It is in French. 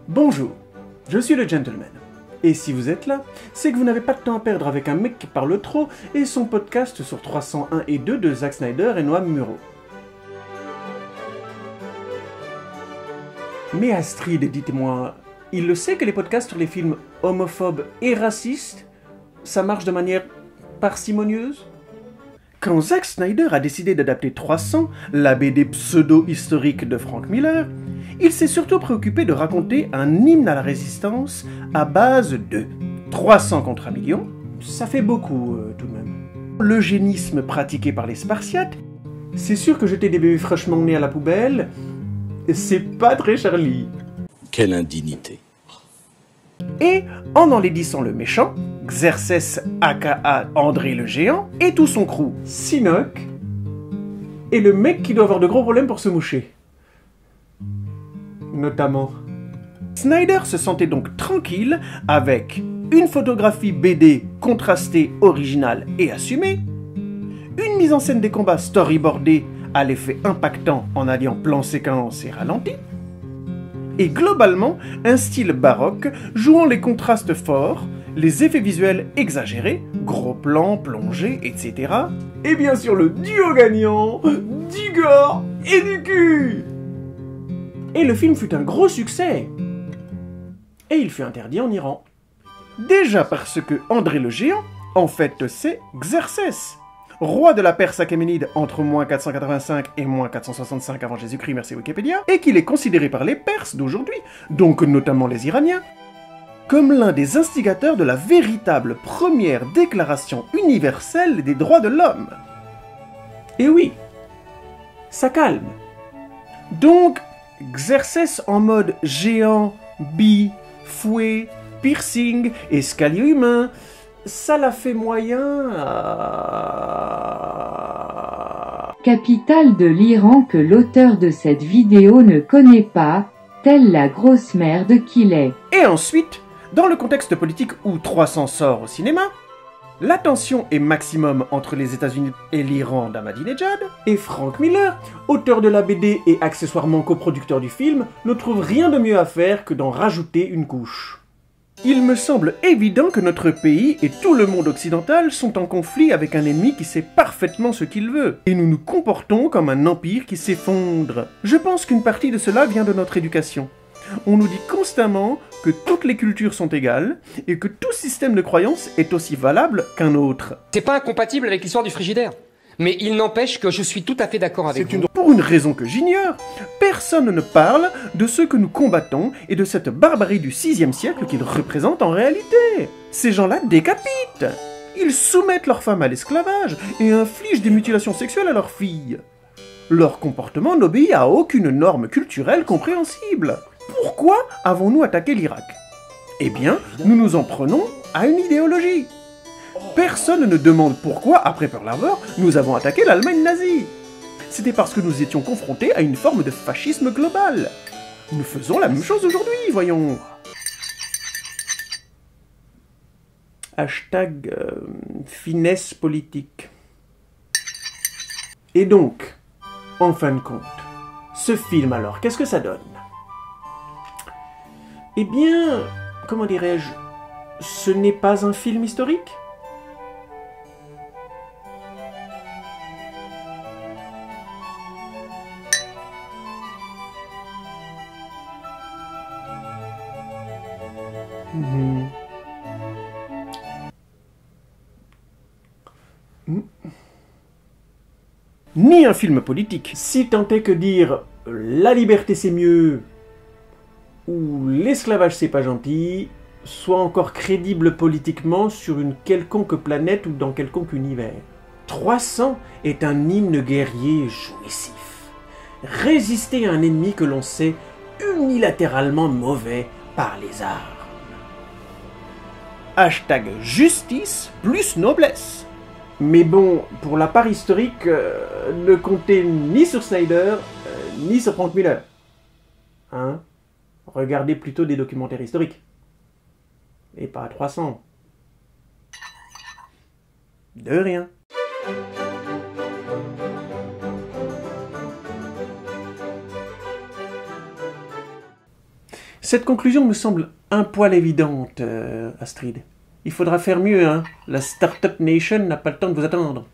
Bonjour, je suis le gentleman. Et si vous êtes là, c'est que vous n'avez pas de temps à perdre avec un mec qui parle trop et son podcast sur 301 et 2 de Zack Snyder et Noam Muro. Mais Astrid, dites-moi, il le sait que les podcasts sur les films homophobes et racistes, ça marche de manière parcimonieuse? Quand Zack Snyder a décidé d'adapter 300, la BD pseudo-historique de Frank Miller, il s'est surtout préoccupé de raconter un hymne à la résistance à base de 300 contre 1 million, ça fait beaucoup tout de même. L'eugénisme pratiqué par les Spartiates, c'est sûr que jeter des bébés fraîchement nés à la poubelle, c'est pas très Charlie. Quelle indignité. Et en enlaidissant le méchant, Xerxès aka André le Géant, et tout son crew, Sinoc, et le mec qui doit avoir de gros problèmes pour se moucher. Notamment. Snyder se sentait donc tranquille avec une photographie BD contrastée, originale et assumée, une mise en scène des combats storyboardée à l'effet impactant en alliant plan séquence et ralenti, et globalement un style baroque jouant les contrastes forts, les effets visuels exagérés, gros plans, plongées, etc. Et bien sûr le duo gagnant, du gore et du cul. Et le film fut un gros succès. Et il fut interdit en Iran. Déjà parce que André le Géant, en fait, c'est Xerxès, roi de la Perse achéménide entre -485 et -465 avant Jésus-Christ, merci Wikipédia, et qu'il est considéré par les Perses d'aujourd'hui, donc notamment les Iraniens, comme l'un des instigateurs de la véritable première déclaration universelle des droits de l'homme. Et oui, ça calme. Donc, Xerxès en mode géant, fouet, piercing, escalier humain, ça l'a fait moyen à... Capitale de l'Iran que l'auteur de cette vidéo ne connaît pas, telle la grosse merde qu'il est. Et ensuite, dans le contexte politique où 300 sort au cinéma, la tension est maximum entre les États-Unis et l'Iran d'Ahmadinejad, et Frank Miller, auteur de la BD et accessoirement coproducteur du film, ne trouve rien de mieux à faire que d'en rajouter une couche. Il me semble évident que notre pays et tout le monde occidental sont en conflit avec un ennemi qui sait parfaitement ce qu'il veut, et nous nous comportons comme un empire qui s'effondre. Je pense qu'une partie de cela vient de notre éducation. On nous dit constamment que toutes les cultures sont égales et que tout système de croyance est aussi valable qu'un autre. C'est pas incompatible avec l'histoire du frigidaire. Mais il n'empêche que je suis tout à fait d'accord avec vous. Pour une raison que j'ignore, personne ne parle de ce que nous combattons et de cette barbarie du 6e siècle qu'ils représentent en réalité. Ces gens-là décapitent. Ils soumettent leurs femmes à l'esclavage et infligent des mutilations sexuelles à leurs filles. Leur comportement n'obéit à aucune norme culturelle compréhensible. Pourquoi avons-nous attaqué l'Irak? Eh bien, nous nous en prenons à une idéologie. Personne ne demande pourquoi, après Pearl Harbor, nous avons attaqué l'Allemagne nazie. C'était parce que nous étions confrontés à une forme de fascisme global. Nous faisons la même chose aujourd'hui, voyons. Hashtag finesse politique. Et donc, en fin de compte, ce film alors, qu'est-ce que ça donne? Eh bien, comment dirais-je, ce n'est pas un film historique? Ni un film politique, si tant est que dire la liberté c'est mieux ou l'esclavage c'est pas gentil soit encore crédible politiquement sur une quelconque planète ou dans quelconque univers. 300 est un hymne guerrier jouissif. Résister à un ennemi que l'on sait unilatéralement mauvais par les armes. Hashtag justice plus noblesse. Mais bon, pour la part historique, ne comptez ni sur Snyder, ni sur Frank Miller. Hein? Regardez plutôt des documentaires historiques. Et pas à 300. De rien. Cette conclusion me semble un poil évidente, Astrid. Il faudra faire mieux, hein. La Startup Nation n'a pas le temps de vous attendre.